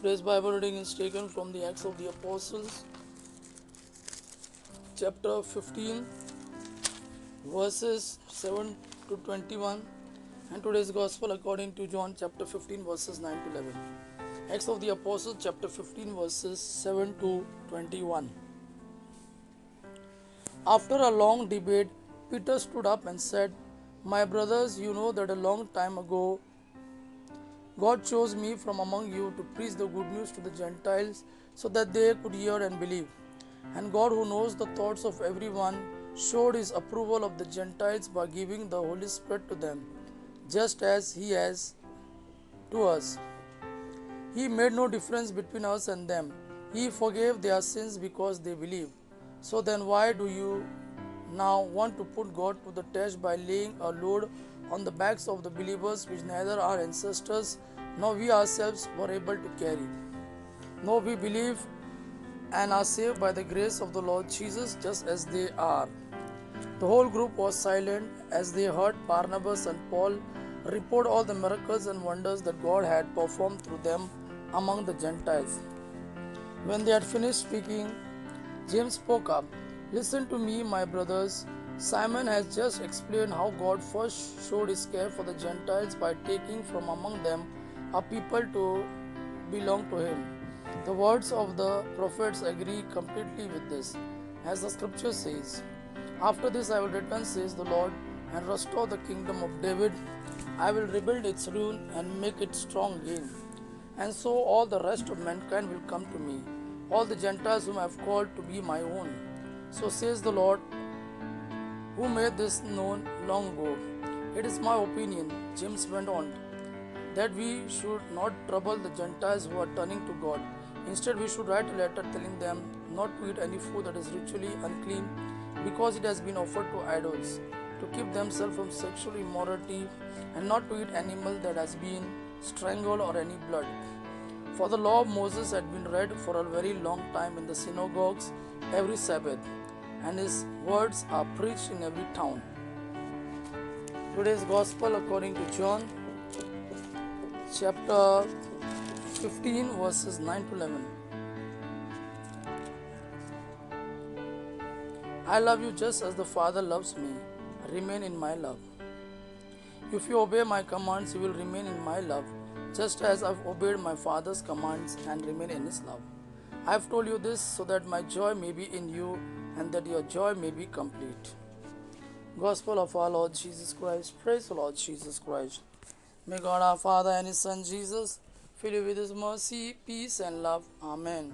Today's Bible reading is taken from the Acts of the Apostles, chapter 15, verses 7 to 21, and today's Gospel according to John, chapter 15, verses 9 to 11. Acts of the Apostles, chapter 15, verses 7 to 21. After a long debate, Peter stood up and said, "My brothers, you know that a long time ago God chose me from among you to preach the good news to the Gentiles so that they could hear and believe. And God, who knows the thoughts of everyone, showed his approval of the Gentiles by giving the Holy Spirit to them, just as he has to us. He made no difference between us and them. He forgave their sins because they believed. So then, why do you now want to put God to the test by laying a load on the backs of the believers which neither our ancestors nor we ourselves were able to carry? No, we believe and are saved by the grace of the Lord Jesus just as they are." The whole group was silent as they heard Barnabas and Paul report all the miracles and wonders that God had performed through them among the Gentiles. When they had finished speaking, James spoke up. "Listen to me, my brothers. Simon has just explained how God first showed his care for the Gentiles by taking from among them a people to belong to him. The words of the prophets agree completely with this, as the scripture says, 'After this I will return, says the Lord, and restore the kingdom of David. I will rebuild its ruin and make it strong again. And so all the rest of mankind will come to me, all the Gentiles whom I have called to be my own. So says the Lord, who made this known long ago. It is my opinion," James went on, "that we should not trouble the Gentiles who are turning to God. Instead, we should write a letter telling them not to eat any food that is ritually unclean because it has been offered to idols, to keep themselves from sexual immorality, and not to eat animal that has been strangled or any blood. For the law of Moses had been read for a very long time in the synagogues every Sabbath, and his words are preached in every town." Today's Gospel according to John, chapter 15, verses 9 to 11. "I love you just as the Father loves me. Remain in my love. If you obey my commands, you will remain in my love, just as I've obeyed my Father's commands and remain in his love. I have told you this so that my joy may be in you and that your joy may be complete." Gospel of our Lord Jesus Christ. Praise the Lord Jesus Christ. May God our Father and his Son Jesus fill you with his mercy, peace and love. Amen.